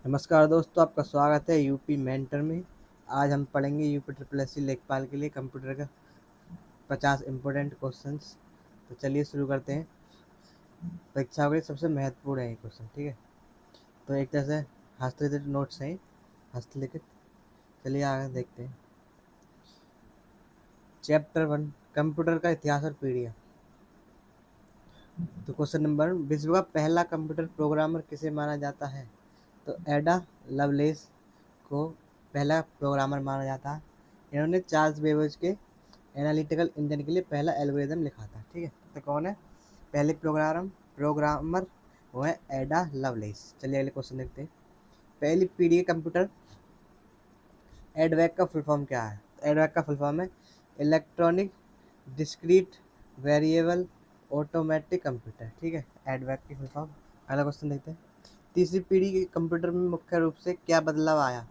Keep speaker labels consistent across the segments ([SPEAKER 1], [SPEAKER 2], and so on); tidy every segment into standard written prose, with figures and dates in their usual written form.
[SPEAKER 1] नमस्कार दोस्तों, आपका स्वागत है यूपी मेंटर में। आज हम पढ़ेंगे यूपी ट्रिपल एस सी लेखपाल के लिए कंप्यूटर का 50 इम्पोर्टेंट क्वेश्चंस। तो चलिए शुरू करते हैं। परीक्षा के सबसे महत्वपूर्ण है ये क्वेश्चन, ठीक है। तो एक तरह से हस्तलिखित नोट्स हैं, हस्तलिखित। चलिए आगे देखते हैं। चैप्टर 1, कंप्यूटर का इतिहास और पीढ़ियाँ। तो क्वेश्चन नंबर, विश्व का पहला कंप्यूटर प्रोग्रामर किसे माना जाता है? तो एडा लवलेस को पहला प्रोग्रामर माना जाता है। इन्होंने चार्ल्स बेबेज के एनालिटिकल इंजन के लिए पहला एल्गोरिदम लिखा था, ठीक है। तो कौन है पहले प्रोग्रामर? वो है एडा लवलेस। चलिए अगले क्वेश्चन देखते हैं। पहली पीढ़ी के कंप्यूटर, एडवैक का फुल फॉर्म क्या है? तो एडवैक का फुल फॉर्म है electronic discrete variable automatic computer, ठीक है। एडवैक की फुल फॉर्म। अगला क्वेश्चन देखते हैं। तीसरी पीढ़ी के कंप्यूटर में मुख्य रूप से क्या बदलाव आया?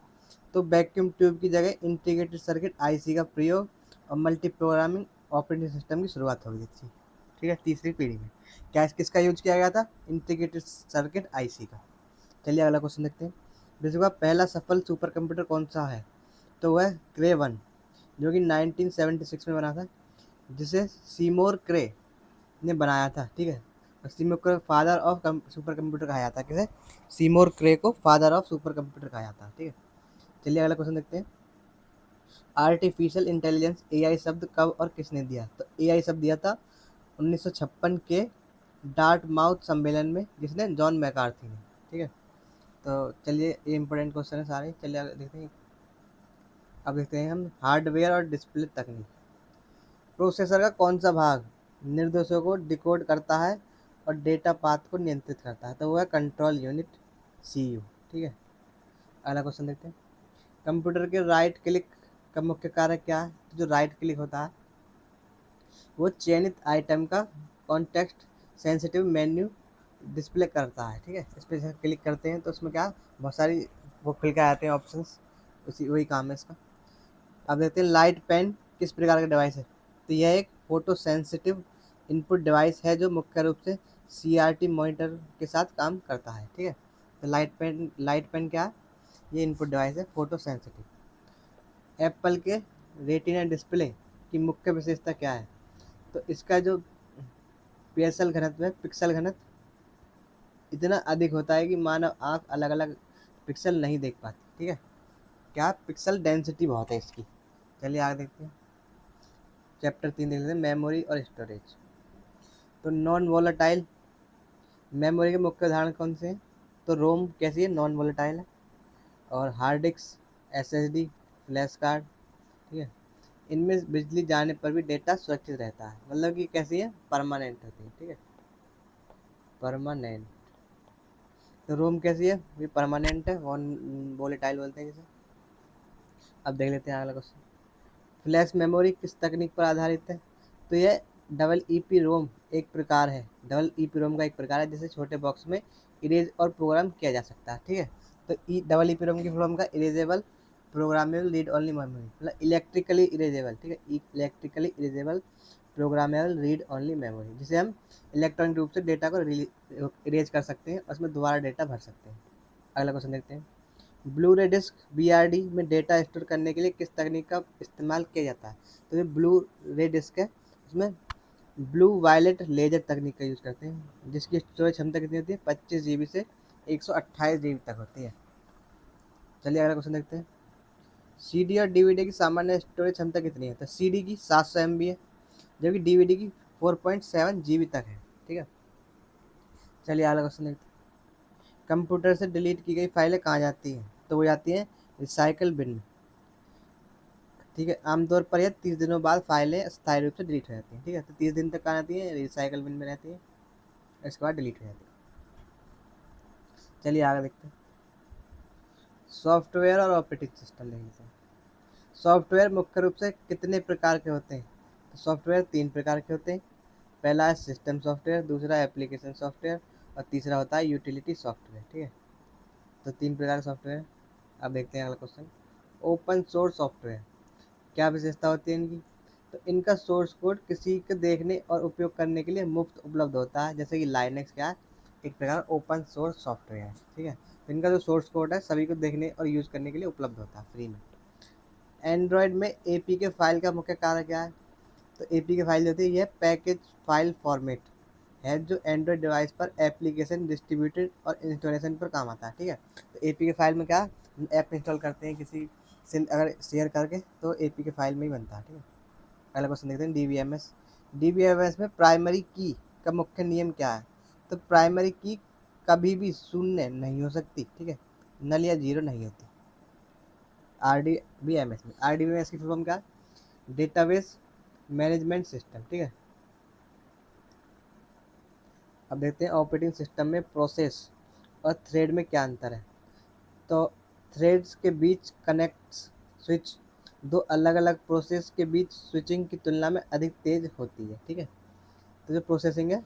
[SPEAKER 1] तो वैक्यूम ट्यूब की जगह इंटीग्रेटेड सर्किट आईसी का प्रयोग और मल्टी प्रोग्रामिंग ऑपरेटिंग सिस्टम की शुरुआत हो गई थी, ठीक है। तीसरी पीढ़ी में क्या किसका यूज किया गया था? इंटीग्रेटेड सर्किट आईसी का। चलिए अगला क्वेश्चन देखते हैं। विश्व का पहला सफल सुपर कंप्यूटर कौन सा है? तो वह क्रे वन, जो कि 1976 में बना था, जिसे सीमोर क्रे ने बनाया था, ठीक है। और Seymour cray father of super computer कहा जाता है। किसे? सीमोर क्रे को फादर ऑफ सुपर कंप्यूटर कहा जाता है, ठीक है। चलिए अगला क्वेश्चन देखते हैं। आर्टिफिशियल इंटेलिजेंस एआई शब्द कब और किसने दिया? तो एआई शब्द दिया था 1956 के डार्टमाउथ सम्मेलन में, जिसने जॉन मैकार्थी ने, ठीक है। तो चलिए ये इंपॉर्टेंट क्वेश्चन है सारे। चलिए आगे देखते हैं। अब देखते हैं हम हार्डवेयर और डिस्प्ले तकनीक। प्रोसेसर का कौन सा भाग निर्देशों को डिकोड करता है और डेटा पाथ को नियंत्रित करता है? तो वो है कंट्रोल यूनिट, सीयू, ठीक है। अगला क्वेश्चन देखते हैं। कंप्यूटर के राइट क्लिक का मुख्य कार्य क्या है? तो जो राइट क्लिक होता है वो चयनित आइटम का कॉन्टेक्स्ट सेंसिटिव मेन्यू डिस्प्ले करता है, ठीक है। इस पर क्लिक करते हैं तो उसमें क्या बहुत सारी वो खुल के आते हैं ऑप्शंस, उसी वही काम है इसका। अब देखते हैं लाइट पेन किस प्रकार का डिवाइस है? तो यह एक फोटो सेंसिटिव इनपुट डिवाइस है जो मुख्य रूप से सीआरटी मॉनिटर के साथ काम करता है, ठीक है। तो लाइट पेन क्या है? ये इनपुट डिवाइस है फोटो सेंसिटिव। एप्पल के रेटिना डिस्प्ले की मुख्य विशेषता क्या है? तो इसका जो पिक्सल घनत्व है, पिक्सल घनत्व इतना अधिक होता है कि मानव आंख अलग अलग पिक्सल नहीं देख पाती, ठीक है। क्या पिक्सल डेंसिटी बहुत है इसकी। चलिए आगे देखते हैं। चैप्टर 3 देख लेते हैं, मेमोरी और स्टोरेज। तो नॉन वोलेटाइल मेमोरी के मुख्य उदाहरण कौन से हैं? तो रोम कैसी है? नॉन वोलेटाइल है। और hard disk, SSD, flash card, ठीक है। इनमें बिजली जाने पर भी डेटा सुरक्षित रहता है, मतलब कि कैसी है? परमानेंट होती है, ठीक है। परमानेंट। तो रोम कैसी है? ये परमानेंट है, नॉन वोलेटाइल बोलते हैं जिसे। अब देख लेते हैं अगला क्वेश्चन। फ्लैश मेमोरी किस तकनीक पर आधारित है? तो यह डबल ईपी रोम एक प्रकार है, डबल ईपी रोम का एक प्रकार है जिसे छोटे बॉक्स में इरेज और प्रोग्राम किया जा सकता है, ठीक है। तो डबल ईपी रोम की फॉर्म का erasable programmable read only memory, मतलब इलेक्ट्रिकली इरेजेबल, ठीक है। Electrically erasable programmable read only memory, जिसे हम इलेक्ट्रॉनिक रूप से डेटा को इरेज कर सकते हैं और उसमें दोबारा डेटा भर सकते हैं। अगला क्वेश्चन देखते हैं। ब्लू रे डिस्क बीआरडी में डेटा स्टोर करने के लिए किस तकनीक का इस्तेमाल किया जाता है? तो ये ब्लू रे डिस्क है, उसमें ब्लू वायलेट लेजर तकनीक का यूज़ करते हैं, जिसकी स्टोरेज क्षमता कितनी होती है? 25 GB से 128 GB तक होती है। चलिए अगला क्वेश्चन देखते हैं। सीडी और डीवीडी की सामान्य स्टोरेज क्षमता कितनी है? तो सीडी की 700 MB है, जबकि डीवीडी की 4.7 GB तक है, ठीक है। चलिए अगला क्वेश्चन देखते हैं। कंप्यूटर से डिलीट की गई फाइलें कहाँ जाती हैं? तो वो जाती हैं रिसाइकल बिन में, ठीक है। आमतौर पर यह 30 दिनों बाद फाइलें स्थायी रूप से डिलीट हो जाती हैं, ठीक है। तो 30 दिन तक कहाँ रहती है? रिसाइकल बिन में रहती है, इसके बाद डिलीट हो जाती है। चलिए आगे देखते हैं। सॉफ्टवेयर और ऑपरेटिंग सिस्टम देख लेते हैं। सॉफ्टवेयर मुख्य रूप से कितने प्रकार के होते हैं? तो सॉफ्टवेयर 3 प्रकार के होते हैं। पहला है सिस्टम सॉफ्टवेयर, दूसरा एप्लीकेशन सॉफ्टवेयर और तीसरा होता है यूटिलिटी सॉफ्टवेयर, ठीक है। तो 3 प्रकार के सॉफ्टवेयर। अब देखते हैं अगला क्वेश्चन। ओपन सोर्स सॉफ्टवेयर क्या विशेषता होती है इनकी? तो इनका सोर्स कोड किसी के देखने और उपयोग करने के लिए मुफ्त उपलब्ध होता है, जैसे कि लाइनेक्स क्या है? एक प्रकार ओपन सोर्स सॉफ्टवेयर है, ठीक है। तो इनका जो सोर्स कोड है सभी को देखने और यूज़ करने के लिए उपलब्ध होता है फ्री में। एंड्रॉयड में एपीके फाइल का मुख्य कार्य क्या है? तो एपीके फाइल जो होती है, यह पैकेज फाइल फॉर्मेट है जो एंड्रॉयड डिवाइस पर एप्लीकेशन डिस्ट्रीब्यूटेड और इंस्टॉलेशन पर काम आता है, ठीक है। तो एपीके फाइल में क्या, ऐप इंस्टॉल करते हैं किसी से अगर शेयर करके, तो एपीके फाइल में ही बनता है, ठीक है। पहला क्वेश्चन देखते हैं, डीबीएमएस। डीबीएमएस में प्राइमरी की का मुख्य नियम क्या है? तो प्राइमरी की कभी भी शून्य नहीं हो सकती, ठीक है, नल या जीरो नहीं होती। आरडीबीएमएस में, आरडीबीएमएस की फुल फॉर्म क्या है? डेटाबेस मैनेजमेंट सिस्टम, ठीक है। अब देखते हैं ऑपरेटिंग सिस्टम में प्रोसेस और थ्रेड में क्या अंतर है। तो थ्रेड्स के बीच कनेक्ट स्विच दो अलग अलग प्रोसेस के बीच स्विचिंग की तुलना में अधिक तेज होती है, ठीक है। तो जो प्रोसेसिंग है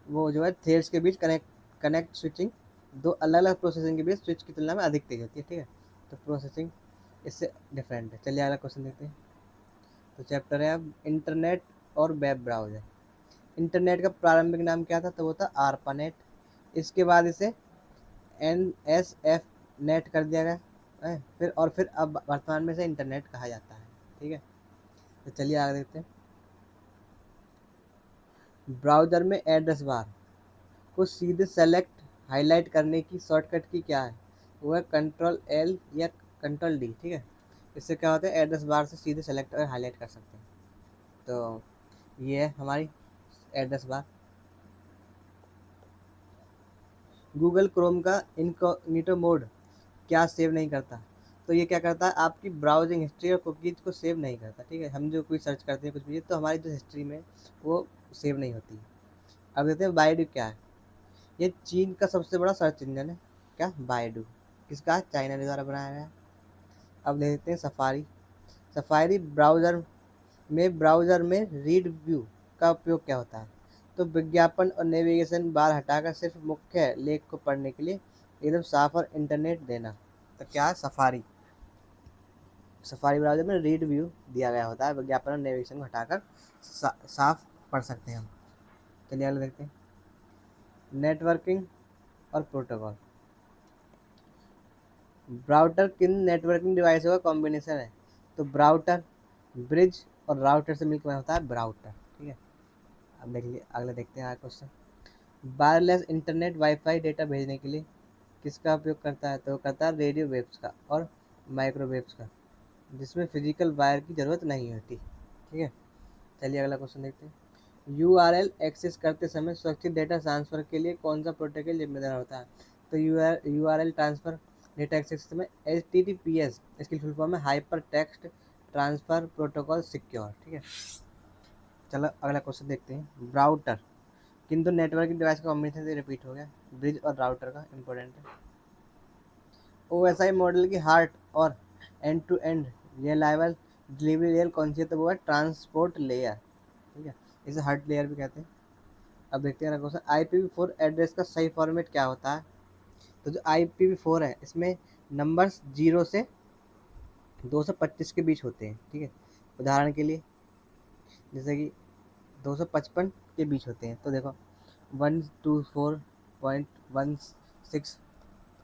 [SPEAKER 1] वो जो है थ्रेड्स के बीच कनेक्ट कनेक्ट स्विचिंग दो अलग अलग प्रोसेसिंग के बीच स्विच की तुलना में अधिक तेज होती है, ठीक है। तो प्रोसेसिंग इससे डिफरेंट है। चलिए अगला क्वेश्चन देखते हैं। तो चैप्टर है अब इंटरनेट और वेब ब्राउज़र। इंटरनेट का प्रारंभिक नाम क्या था? तो वो था आरपानेट। इसके बाद इसे एनएसएफ नेट कर दिया गया है, फिर अब वर्तमान में से इंटरनेट कहा जाता है, ठीक है। तो चलिए आगे देखते हैं। ब्राउज़र में एड्रेस बार को सीधे सेलेक्ट हाईलाइट करने की शॉर्टकट की क्या है? वो है कंट्रोल एल या कंट्रोल डी, ठीक है। इससे क्या होता है, एड्रेस बार से सीधे सेलेक्ट और हाईलाइट कर सकते हैं। तो ये है हमारी एड्रेस बार। गूगल क्रोम का इनकॉग्निटो मोड क्या सेव नहीं करता? तो ये क्या करता है, आपकी ब्राउजिंग हिस्ट्री और कुकीज़ को सेव नहीं करता, ठीक है। हम जो कोई सर्च करते हैं कुछ भी, तो हमारी जो हिस्ट्री में वो सेव नहीं होती है। अब देखते हैं बायडू क्या है। ये चीन का सबसे बड़ा सर्च इंजन है। क्या? बायडू। किसका? चाइना के द्वारा बनाया गया है। अब देखते हैं सफारी। सफारी ब्राउज़र में रीड व्यू का उपयोग क्या होता है? तो विज्ञापन और नेविगेशन बार हटाकर सिर्फ मुख्य लेख को पढ़ने के लिए एकदम साफ और इंटरनेट देना। तो क्या है? सफारी। सफारी ब्राउज़र में रीड व्यू दिया गया होता है, विज्ञापन और नेविगेशन को हटाकर साफ पढ़ सकते हैं हम। चलिए आगे देखते हैं। नेटवर्किंग और प्रोटोकॉल। ब्राउटर किन नेटवर्किंग डिवाइसों का कॉम्बिनेशन है? तो ब्राउटर, ब्रिज और राउटर से मिलकर होता है ब्राउटर, ठीक है। अब देख लीजिए अगला देखते हैं आगे question. Wireless internet wifi data भेजने के लिए किसका उपयोग करता है? तो करता है रेडियो वेव्स का और माइक्रोवेव्स का, जिसमें फिजिकल वायर की ज़रूरत नहीं होती, ठीक है। चलिए अगला क्वेश्चन देखते हैं। यूआरएल एक्सेस करते समय सुरक्षित डेटा ट्रांसफ़र के लिए कौन सा प्रोटोकॉल जिम्मेदार होता है? तो यूआरएल ट्रांसफ़र डेटा एक्सेस के समय HTTPS, इसकी फुल फॉर्म है hyper text transfer protocol secure, ठीक है। चलो अगला क्वेश्चन देखते हैं। ब्राउटर किन दो नेटवर्किंग डिवाइस का कॉम्बिनेशन से रिपीट हो गया? ब्रिज और राउटर का, इंपॉर्टेंट है। OSI मॉडल की हार्ट और end to end reliable delivery layer कौन सी है? तो वो है ट्रांसपोर्ट लेयर, ठीक है। इसे हार्ट लेयर भी कहते हैं। अब देखते हैं क्वेश्चन, IPv4 एड्रेस का सही फॉर्मेट क्या होता है? तो जो IPv4 है इसमें नंबर्स 0 से 225 के बीच होते हैं, ठीक है। उदाहरण के लिए जैसे कि 255 के बीच होते हैं, तो देखो 124.16,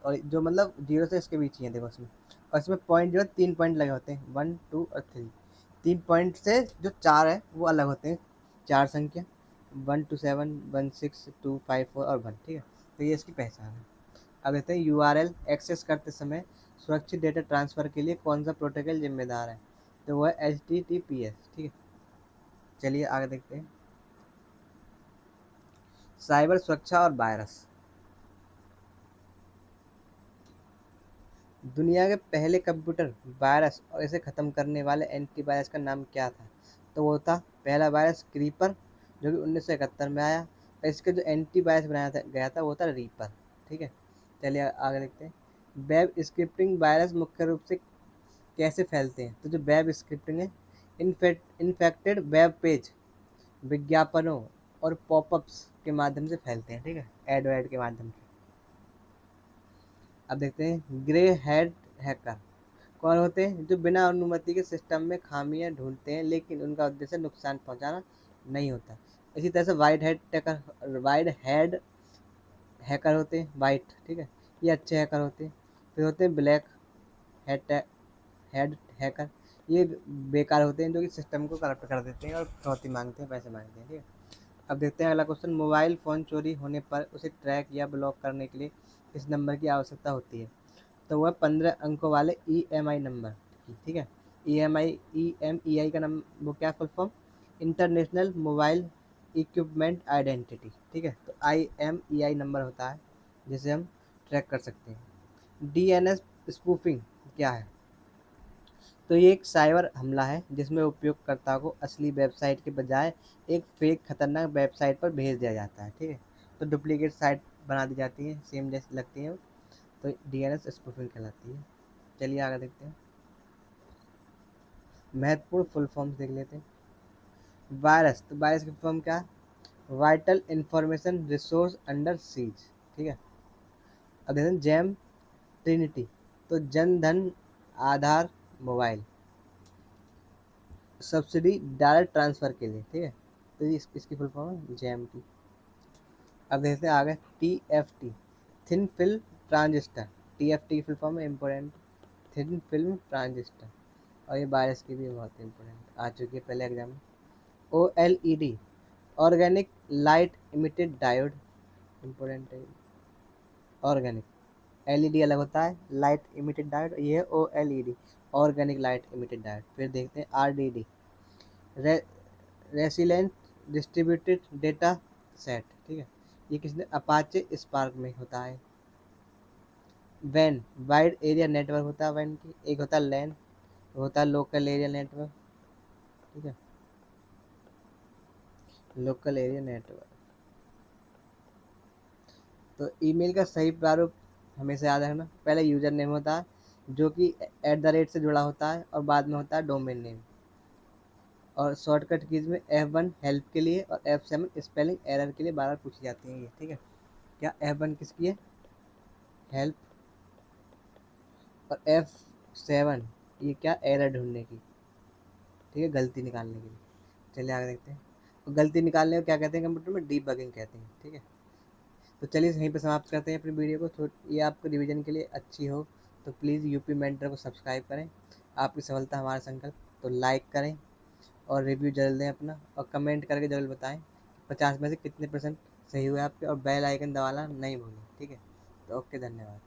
[SPEAKER 1] और जो मतलब 0 से इसके बीच ही है, देखो इसमें। और इसमें पॉइंट जो है 3 पॉइंट लगे होते हैं, 1 2 और 3। 3 पॉइंट से जो 4 है वो अलग होते हैं, 4 संख्या, 127 16 254 और 1, ठीक है। तो ये इसकी पहचान है। अब देखते हैं यूआरएल एक्सेस करते समय सुरक्षित डेटा ट्रांसफ़र के लिए कौन सा प्रोटोकॉल जिम्मेदार है? तो वो है HTTPS, ठीक है। चलिए आगे देखते हैं। साइबर सुरक्षा और वायरस। दुनिया के पहले कंप्यूटर वायरस और इसे ख़त्म करने वाले एंटीवायरस का नाम क्या था? तो वो था पहला वायरस क्रीपर, जो कि 1971 में आया, और इसका जो एंटीवायरस गया था वो था रीपर, ठीक है। चलिए आगे देखते हैं। वेब स्क्रिप्टिंग वायरस मुख्य रूप से कैसे फैलते हैं? तो जो वेब स्क्रिप्टिंग है, इन्फेक्टेड वेब पेज, विज्ञापनों और पॉपअप्स के माध्यम से फैलते हैं, ठीक है, एड के माध्यम से। अब देखते हैं ग्रे हेड हैकर कौन होते हैं? जो बिना अनुमति के सिस्टम में खामियां ढूंढते हैं, लेकिन उनका उद्देश्य नुकसान पहुंचाना नहीं होता। इसी तरह से वाइट हेड हैकर होते हैं वाइट, ठीक है, ये अच्छे हैकर होते हैं। फिर होते हैं ब्लैक हेड हेड हैकर, ये बेकार होते हैं जो कि सिस्टम को करप्ट कर देते हैं और कटौती मांगते हैं, पैसे मांगते हैं, ठीक है। अब देखते हैं अगला क्वेश्चन, मोबाइल फ़ोन चोरी होने पर उसे ट्रैक या ब्लॉक करने के लिए किस नंबर की आवश्यकता होती है? तो वह 15 अंकों वाले EMI नंबर की, ठीक है। EMEI का नंबर, वो क्या full form, international mobile equipment identity, ठीक है। तो IMEI नंबर होता है जिसे हम ट्रैक कर सकते हैं। DNS स्पूफिंग क्या है? तो ये एक साइबर हमला है जिसमें उपयोगकर्ता को असली वेबसाइट के बजाय एक फेक खतरनाक वेबसाइट पर भेज दिया जाता है, ठीक है। तो डुप्लीकेट साइट बना दी जाती है, सेम जैसी लगती है, तो DNS स्पूफिंग कहलाती है। चलिए आगे देखते हैं, महत्वपूर्ण फुल फॉर्म्स देख लेते हैं। वायरस, तो वायरस की फॉर्म क्या है? Vital information resource under seize, ठीक है। अब देखते हैं जैम ट्रिनिटी, तो जन धन आधार मोबाइल सब्सिडी डायरेक्ट ट्रांसफ़र के लिए, ठीक है। तो ये इसकी फुल फॉर्म है जैम की। अब देखते हैं आगे, TFT, thin film transistor, TFT की फुल फॉर्म है इम्पोर्टेंट, थिन फिल्म ट्रांजिस्टर। और ये वायरस की भी बहुत इंपॉर्टेंट आ चुकी है पहले एग्जाम में। OLED, organic light emitted diode, important है। ऑर्गेनिक, LED अलग होता है, लाइट इमिटेड डायोड, ये है OLED, organic light emitted diode. फिर देखते हैं RDD, resilient distributed data set, ठीक है। ये किसने, अपाचे स्पार्क में होता है। वैन, वाइड एरिया नेटवर्क होता है वैन की। एक होता है लैन, होता है लोकल एरिया नेटवर्क, ठीक है, लोकल एरिया नेटवर्क। तो ईमेल का सही प्रारूप हमेशा याद रखना, पहले यूजर नेम होता है जो कि @ से जुड़ा होता है और बाद में होता है डोमेन नेम। और शॉर्टकट कीज में F1 हेल्प के लिए और F7 स्पेलिंग एरर के लिए बार बार पूछी जाती है ये, ठीक है। क्या F1 किसकी है? हेल्प। और F7 ये क्या, एरर ढूंढने की, ठीक है, गलती निकालने के लिए। चलिए आगे देखते हैं, तो गलती निकालने को क्या कहते हैं कंप्यूटर में? डीबगिंग कहते हैं, ठीक है। तो चलिए यहीं पे समाप्त करते हैं अपनी वीडियो को। ये आपको रिवीजन के लिए अच्छी हो तो प्लीज़ यूपी मेंटर को सब्सक्राइब करें। आपकी सफलता हमारा संकल्प। तो लाइक करें और रिव्यू जरूर दें अपना, और कमेंट करके ज़रूर बताएं 50 में से कितने % सही हुए आपके, और बेल आइकन दबाना नहीं भूलें, ठीक है। तो ओके, धन्यवाद।